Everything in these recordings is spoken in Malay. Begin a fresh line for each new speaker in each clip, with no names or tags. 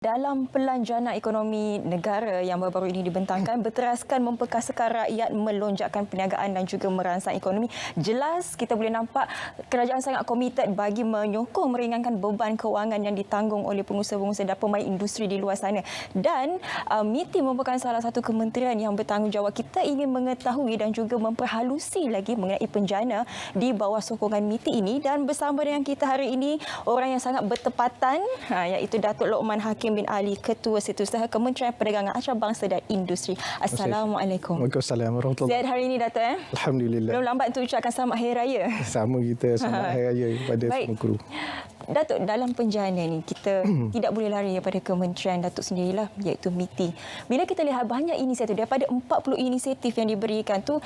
Dalam Pelan Jana Ekonomi Negara yang baru-baru ini dibentangkan, berteraskan memperkasakan rakyat, melonjakkan perniagaan dan juga merangsang ekonomi. Jelas kita boleh nampak kerajaan sangat komited bagi menyokong meringankan beban kewangan yang ditanggung oleh pengusaha-pengusaha dan pemain industri di luar sana. Dan MITI merupakan salah satu kementerian yang bertanggungjawab. Kita ingin mengetahui dan juga memperhalusi lagi mengenai penjana di bawah sokongan MITI ini. Dan bersama dengan kita hari ini, orang yang sangat bertepatan, iaitu Datuk Lokman Hakim bin Ali, Ketua Setiausaha Kementerian Perdagangan Antarabangsa dan Industri. Assalamualaikum.
Waalaikumsalam warahmatullahi.
Sihat hari ini, Datuk?
Alhamdulillah.
Belum lambat untuk ucapkan selamat Hari Raya.
Sama kita, selamat Hari Raya kepada semua kru.
Datuk, dalam penjana ni kita tidak boleh lari daripada kementerian Datuk sendirilah, iaitu MITI. Bila kita lihat banyak inisiatif, daripada 40 inisiatif yang diberikan tu,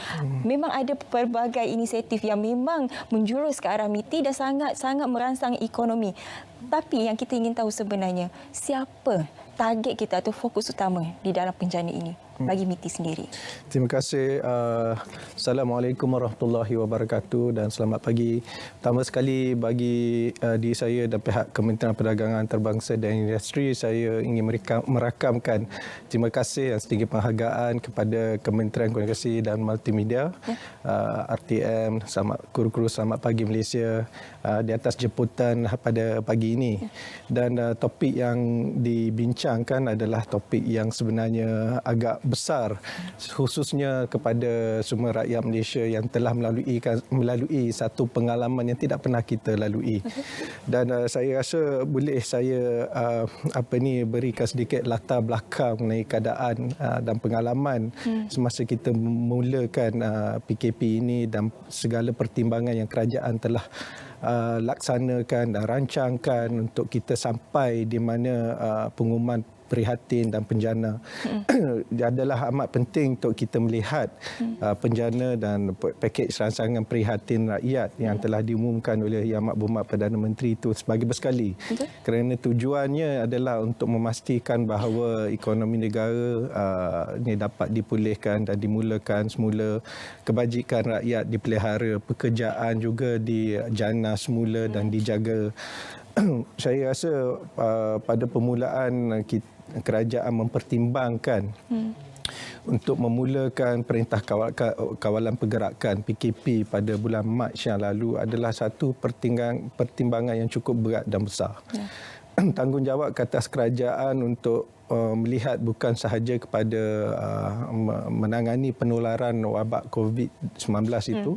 memang ada pelbagai inisiatif yang memang menjurus ke arah MITI dan sangat-sangat merangsang ekonomi. Tapi yang kita ingin tahu sebenarnya, siapa target kita atau fokus utama di dalam penjana ini bagi MITI sendiri?
Terima kasih. Assalamualaikum warahmatullahi wabarakatuh dan selamat pagi. Pertama sekali bagi diri saya dan pihak Kementerian Perdagangan Antarabangsa dan Industri, saya ingin merakamkan terima kasih dan sedikit penghargaan kepada Kementerian Komunikasi dan Multimedia, RTM, kru-kru Selamat Pagi Malaysia di atas jemputan pada pagi ini. Dan topik yang dibincangkan adalah topik yang sebenarnya agak besar, khususnya kepada semua rakyat Malaysia yang telah melalui satu pengalaman yang tidak pernah kita lalui. Dan saya rasa boleh saya berikan sedikit latar belakang mengenai keadaan dan pengalaman semasa kita memulakan PKP ini dan segala pertimbangan yang kerajaan telah laksanakan dan rancangkan untuk kita sampai di mana pengumuman prihatin dan penjana. Adalah amat penting untuk kita melihat penjana dan pakej rancangan prihatin rakyat yang telah diumumkan oleh Yang Amat Berhormat Perdana Menteri itu sebagai bersekali. Kerana tujuannya adalah untuk memastikan bahawa ekonomi negara ini dapat dipulihkan dan dimulakan semula, kebajikan rakyat dipelihara, pekerjaan juga dijana semula dan dijaga. Saya rasa pada permulaan kerajaan mempertimbangkan untuk memulakan Perintah Kawalan Pergerakan PKP pada bulan Mac yang lalu adalah satu pertimbangan yang cukup berat dan besar. Tanggungjawab ke atas kerajaan untuk melihat bukan sahaja kepada menangani penularan wabak COVID-19 itu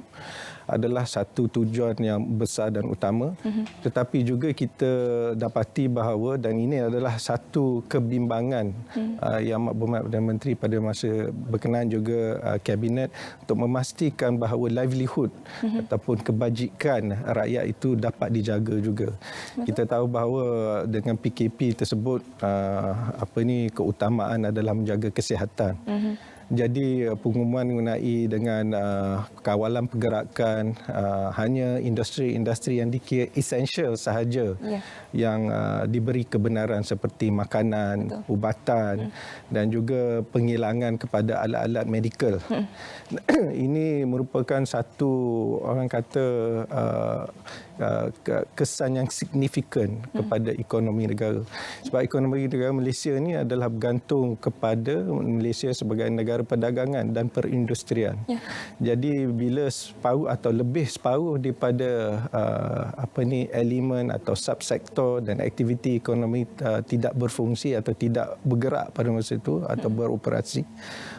adalah satu tujuan yang besar dan utama, tetapi juga kita dapati bahawa, dan ini adalah satu kebimbangan Yang Amat Berhormat Perdana Menteri pada masa berkenaan juga Kabinet untuk memastikan bahawa livelihood ataupun kebajikan rakyat itu dapat dijaga juga. Kita tahu bahawa dengan PKP tersebut keutamaan adalah menjaga kesihatan. Jadi pengumuman mengenai dengan kawalan pergerakan hanya industri-industri yang dikira esensial sahaja yang diberi kebenaran seperti makanan, ubatan dan juga penghilangan kepada alat-alat medikal. Ini merupakan satu, orang kata, kesan yang signifikan kepada ekonomi negara. Sebab ekonomi negara Malaysia ini adalah bergantung kepada Malaysia sebagai negara perdagangan dan perindustrian. Jadi bila separuh atau lebih separuh daripada elemen atau subsektor dan aktiviti ekonomi tidak berfungsi atau tidak bergerak pada masa itu atau beroperasi,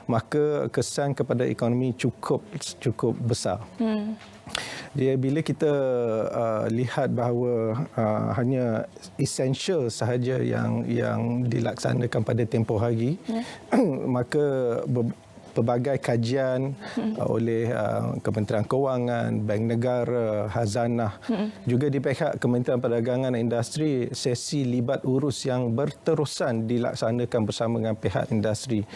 maka kesan kepada ekonomi cukup besar. Bila kita lihat bahawa hanya esensial sahaja yang dilaksanakan pada tempoh hari, maka pelbagai kajian oleh Kementerian Kewangan, Bank Negara, Khazanah, juga di pihak Kementerian Perdagangan dan Industri, sesi libat urus yang berterusan dilaksanakan bersama dengan pihak industri.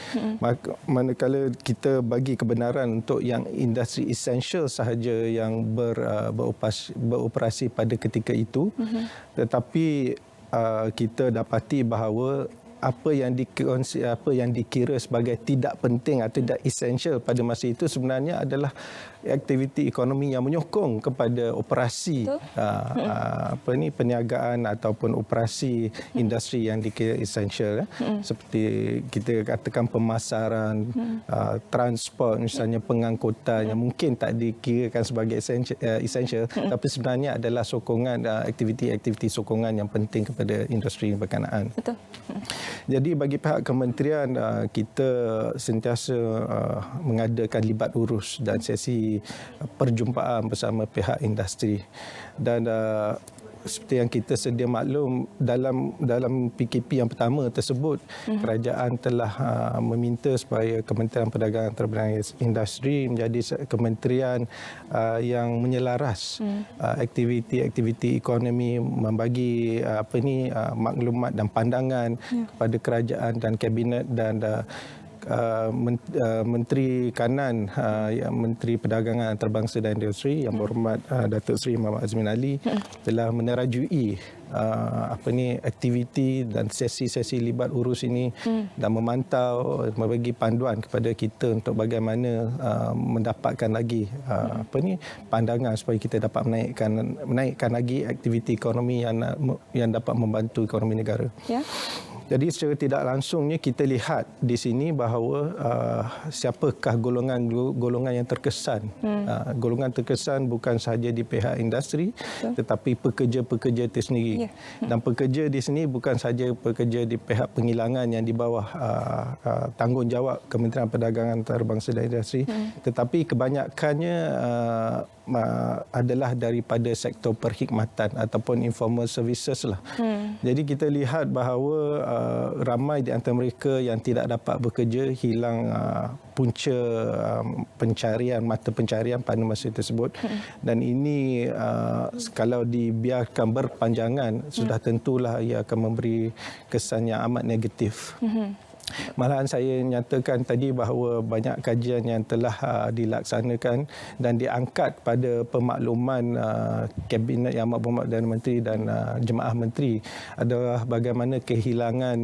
Manakala kita bagi kebenaran untuk yang industri esensial sahaja yang beroperasi pada ketika itu, tetapi kita dapati bahawa apa yang dikira sebagai tidak penting atau tidak essential pada masa itu sebenarnya adalah aktiviti ekonomi yang menyokong kepada operasi perniagaan ataupun operasi industri yang dikira essential, seperti kita katakan pemasaran, transport, misalnya pengangkutan yang mungkin tak dikirakan sebagai essential, tapi sebenarnya adalah sokongan aktiviti-aktiviti sokongan yang penting kepada industri berkenaan.
Betul.
Jadi bagi pihak kementerian, kita sentiasa mengadakan libat urus dan sesi perjumpaan bersama pihak industri. Dan seperti yang kita sedia maklum, dalam PKP yang pertama tersebut, kerajaan telah meminta supaya Kementerian Perdagangan Antarabangsa Industri menjadi kementerian yang menyelaras aktiviti-aktiviti ekonomi, membagi maklumat dan pandangan kepada kerajaan dan kabinet dan Menteri Kanan, Menteri Perdagangan Antarabangsa dan Industri Yang Berhormat Datuk Seri Muhammad Azmin Ali telah menerajui aktiviti dan sesi-sesi libat urus ini dan memantau, membagi panduan kepada kita untuk bagaimana mendapatkan lagi pandangan supaya kita dapat menaikkan lagi aktiviti ekonomi yang dapat membantu ekonomi negara. Ya. Jadi secara tidak langsungnya kita lihat di sini bahawa siapakah golongan yang terkesan. Golongan terkesan bukan sahaja di pihak industri, tetapi pekerja-pekerja itu sendiri. Dan pekerja di sini bukan sahaja pekerja di pihak penghilangan yang di bawah tanggungjawab Kementerian Perdagangan Antarabangsa dan Industri, tetapi kebanyakannya adalah daripada sektor perkhidmatan ataupun informal services lah. Jadi kita lihat bahawa ramai di antara mereka yang tidak dapat bekerja, hilang punca mata pencarian pada masa tersebut. Dan ini kalau dibiarkan berpanjangan, sudah tentulah ia akan memberi kesan yang amat negatif. Malahan saya nyatakan tadi bahawa banyak kajian yang telah dilaksanakan dan diangkat pada pemakluman Kabinet Yang Amat Berhormat Perdana Menteri dan Jemaah Menteri adalah bagaimana kehilangan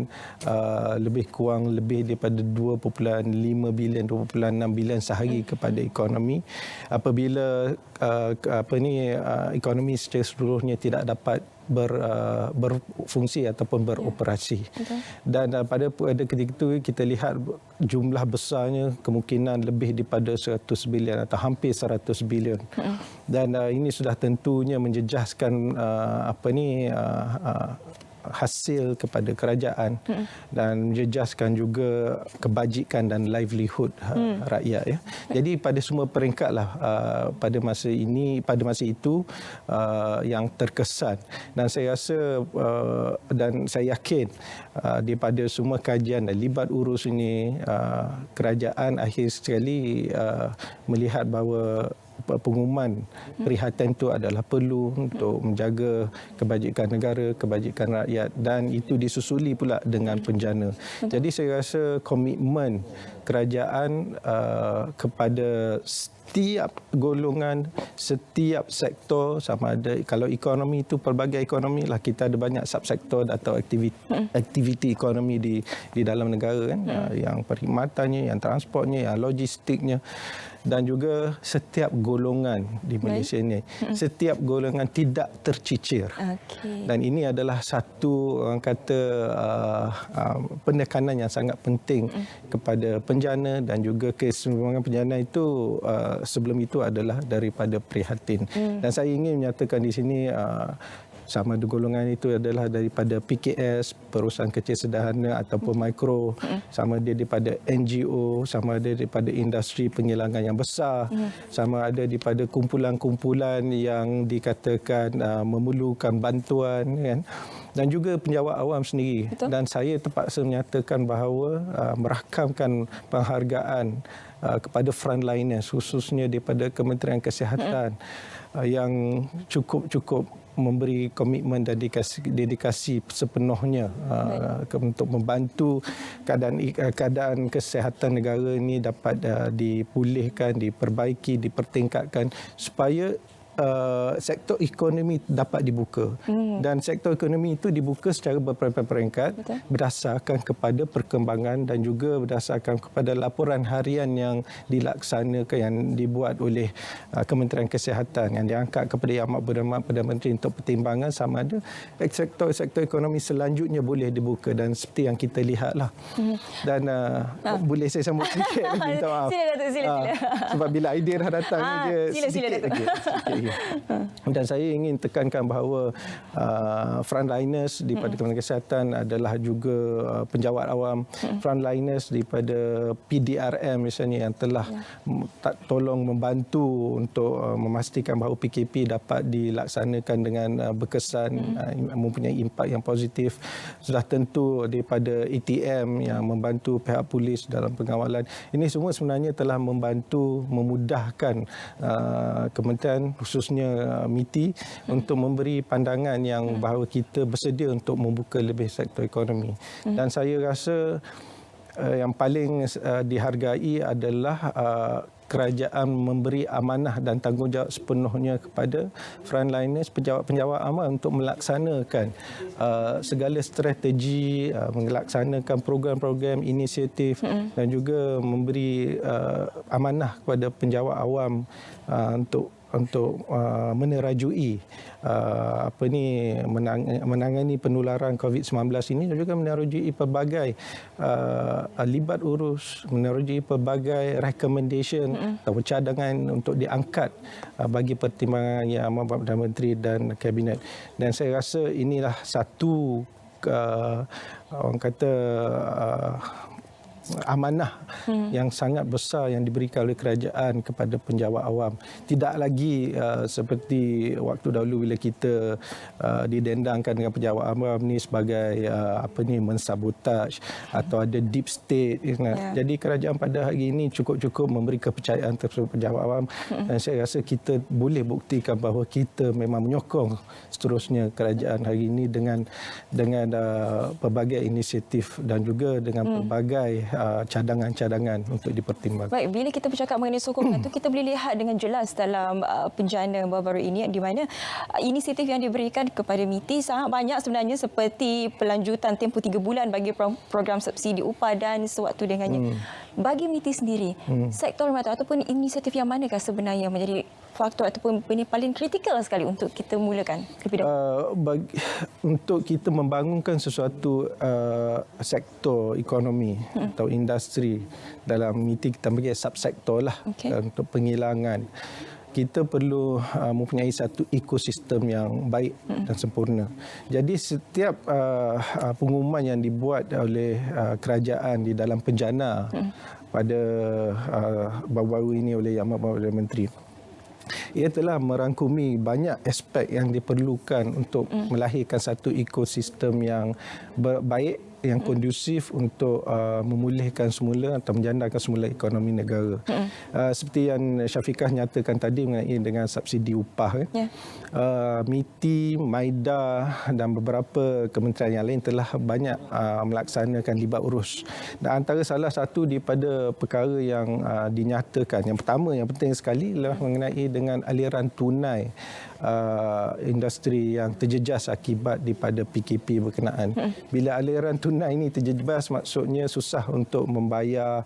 lebih daripada 2.5 bilion, 2.6 bilion sehari kepada ekonomi apabila ekonomi secara seluruhnya tidak dapat berfungsi ataupun beroperasi. Dan pada ketika itu kita lihat jumlah besarnya kemungkinan lebih daripada 100 bilion atau hampir 100 bilion. Dan ini sudah tentunya menjejaskan hasil kepada kerajaan dan menjejaskan juga kebajikan dan livelihood rakyat, ya. Jadi pada semua peringkatlah pada masa itu yang terkesan, dan saya rasa dan saya yakin daripada semua kajian dan libat urus ini, kerajaan akhir sekali melihat bahawa pengumuman perkhidmatan itu adalah perlu untuk menjaga kebajikan negara, kebajikan rakyat, dan itu disusuli pula dengan penjana. Jadi saya rasa komitmen kerajaan kepada setiap golongan, setiap sektor, sama ada kalau ekonomi itu pelbagai ekonomi lah, kita ada banyak subsektor atau aktiviti ekonomi di dalam negara kan, yang perkhidmatannya, yang transportnya, yang logistiknya, dan juga setiap golongan di Malaysia ini, setiap golongan tidak tercicir. Dan ini adalah satu, orang kata, penekanan yang sangat penting kepada penjana, dan juga keseimbangan penjana itu sebelum itu adalah daripada prihatin. Dan saya ingin menyatakan di sini sama ada golongan itu adalah daripada PKS, perusahaan kecil sederhana ataupun mikro, sama ada daripada NGO, sama ada daripada industri penghilangan yang besar, sama ada daripada kumpulan-kumpulan yang dikatakan memerlukan bantuan, kan? Dan juga penjawat awam sendiri. Betul. Dan saya terpaksa menyatakan bahawa merakamkan penghargaan kepada frontliners, khususnya daripada Kementerian Kesihatan yang cukup memberi komitmen dan dedikasi sepenuhnya untuk membantu keadaan kesihatan negara ini dapat dipulihkan, diperbaiki, dipertingkatkan supaya sektor ekonomi dapat dibuka. Dan sektor ekonomi itu dibuka secara berperingkat berdasarkan kepada perkembangan dan juga berdasarkan kepada laporan harian yang dilaksanakan, yang dibuat oleh Kementerian Kesihatan, yang diangkat kepada Yang Amat Berhormat Perdana Menteri untuk pertimbangan sama ada sektor ekonomi selanjutnya boleh dibuka, dan seperti yang kita lihatlah. Dan boleh saya sambung sedikit lagi, minta maaf.
Sila Datuk, sila.
Sebab bila idea dah datang dia
sila
sedikit
Datuk.
lagi. Dan saya ingin tekankan bahawa frontliners daripada Kementerian Kesihatan adalah juga penjawat awam, frontliners daripada PDRM misalnya yang telah tolong membantu untuk memastikan bahawa PKP dapat dilaksanakan dengan berkesan, mempunyai impak yang positif. Sudah tentu daripada ATM yang membantu pihak polis dalam pengawalan. Ini semua sebenarnya telah membantu memudahkan kementerian, khususnya MITI, untuk memberi pandangan yang bahawa kita bersedia untuk membuka lebih sektor ekonomi. Dan saya rasa yang paling dihargai adalah kerajaan memberi amanah dan tanggungjawab sepenuhnya kepada frontliners, penjawat amal untuk melaksanakan segala strategi, melaksanakan program-program, inisiatif dan juga memberi amanah kepada penjawat awam untuk menerajui menangani penularan COVID-19 ini, dan juga menerajui pelbagai libat urus, menerajui pelbagai recommendation atau cadangan untuk diangkat bagi pertimbangan Yang Amat Berhormat Perdana Menteri dan Kabinet. Dan saya rasa inilah satu orang kata amanah yang sangat besar yang diberikan oleh kerajaan kepada penjawat awam. Tidak lagi seperti waktu dahulu bila kita didendangkan dengan penjawat awam ni sebagai mensabotaj atau ada deep state. Jadi kerajaan pada hari ini cukup memberi kepercayaan terhadap penjawat awam, dan saya rasa kita boleh buktikan bahawa kita memang menyokong seterusnya kerajaan hari ini dengan pelbagai inisiatif dan juga dengan pelbagai cadangan-cadangan untuk dipertimbangkan.
Baik, bila kita bercakap mengenai sokongan itu, kita boleh lihat dengan jelas dalam penjana baru-baru ini di mana inisiatif yang diberikan kepada MITI sangat banyak sebenarnya, seperti pelanjutan tempoh 3 bulan bagi program subsidi upah dan sewaktu dengannya. Bagi MITI sendiri, sektor mata ataupun inisiatif yang manakah sebenarnya menjadi faktor ataupun benda paling kritikal sekali untuk kita mulakan lebih dahulu?
Untuk kita membangunkan sesuatu sektor ekonomi atau industri dalam MITI, kita bagi subsektor lah untuk penghilangan. Kita perlu mempunyai satu ekosistem yang baik dan sempurna. Jadi setiap pengumuman yang dibuat oleh kerajaan di dalam penjana pada baru-baru ini oleh Yang Amat Berhormat Perdana Menteri, ia telah merangkumi banyak aspek yang diperlukan untuk melahirkan satu ekosistem yang baik, yang kondusif untuk memulihkan semula atau menjandarkan semula ekonomi negara. Seperti yang Syafiqah nyatakan tadi mengenai dengan subsidi upah. MITI, MAIDA dan beberapa kementerian yang lain telah banyak melaksanakan libat urus. Dan antara salah satu daripada perkara yang dinyatakan, yang pertama, yang penting sekali adalah mengenai dengan aliran tunai industri yang terjejas akibat daripada PKP berkenaan. Bila aliran tunai ini terjejas, maksudnya susah untuk membayar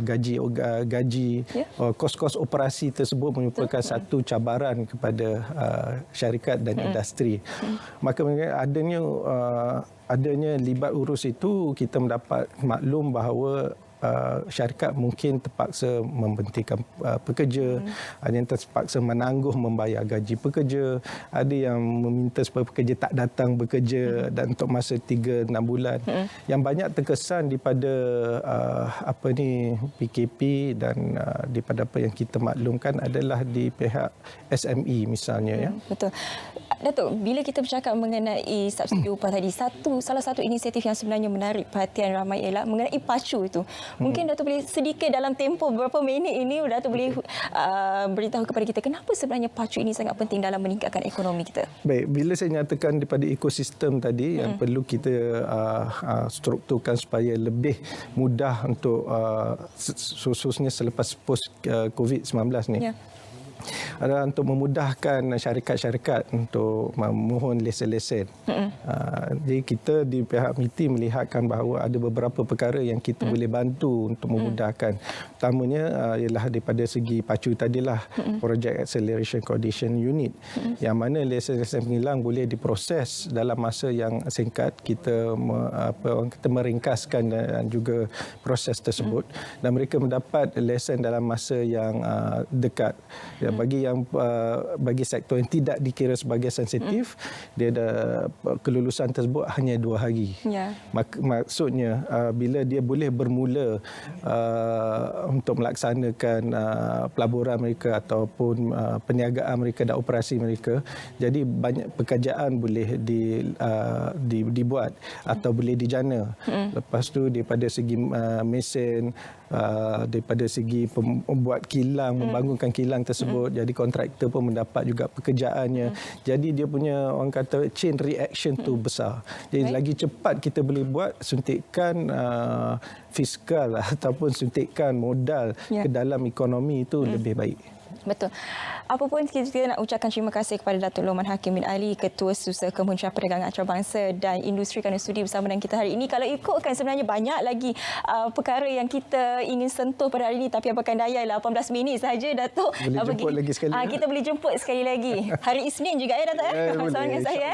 gaji, kos-kos operasi tersebut merupakan satu cabaran kepada syarikat dan industri. Maka adanya libat urus itu, kita mendapat maklum bahawa syarikat mungkin terpaksa memberhentikan pekerja, ada yang terpaksa menangguh membayar gaji pekerja, ada yang meminta supaya pekerja tak datang bekerja dan untuk masa 3-6 bulan. Yang banyak terkesan daripada PKP dan daripada apa yang kita maklumkan adalah di pihak SME misalnya.
Betul. Datuk, bila kita bercakap mengenai subsidi upah tadi, salah satu inisiatif yang sebenarnya menarik perhatian ramai ialah mengenai pacu itu. Mungkin Datuk boleh sedikit dalam tempoh beberapa minit ini, Datuk boleh beritahu kepada kita kenapa sebenarnya pacu ini sangat penting dalam meningkatkan ekonomi kita.
Baik, bila saya nyatakan daripada ekosistem tadi yang perlu kita strukturkan supaya lebih mudah untuk khususnya selepas post COVID-19 ni. adalah untuk memudahkan syarikat-syarikat untuk memohon lesen-lesen. Jadi kita di pihak MITI melihatkan bahawa ada beberapa perkara yang kita boleh bantu untuk memudahkan. Pertamanya ialah daripada segi pacu tadilah, Project Acceleration Coordination Unit, yang mana lesen-lesen penghilang boleh diproses dalam masa yang singkat. Kita meringkaskan dan juga proses tersebut, dan mereka mendapat lesen dalam masa yang dekat. Bagi sektor yang tidak dikira sebagai sensitif, dia ada kelulusan tersebut hanya 2 hari. Maksudnya bila dia boleh bermula untuk melaksanakan pelaburan mereka ataupun perniagaan mereka dan operasi mereka, jadi banyak pekerjaan boleh dibuat atau boleh dijana. Lepas tu daripada segi mesin, daripada segi membuat kilang, membangunkan kilang tersebut, jadi kontraktor pun mendapat juga pekerjaannya. Jadi dia punya, orang kata, chain reaction tu besar. Jadi lagi cepat kita boleh buat suntikan fiskal ataupun suntikan modal ke dalam ekonomi itu lebih baik.
Betul. Apapun kita nak ucapkan terima kasih kepada Datuk Loman Hakim bin Ali, Ketua Susah Kementerian Perdagangan Antarabangsa dan Industri, kerana sudi bersama dengan kita hari ini. Kalau ikutkan sebenarnya banyak lagi perkara yang kita ingin sentuh pada hari ini, tapi apakah daya 18 minit saja, Datuk.
Boleh jemput lagi sekali.
Kita boleh jemput sekali lagi. Hari Isnin juga ya, Datuk. Bersama dengan saya.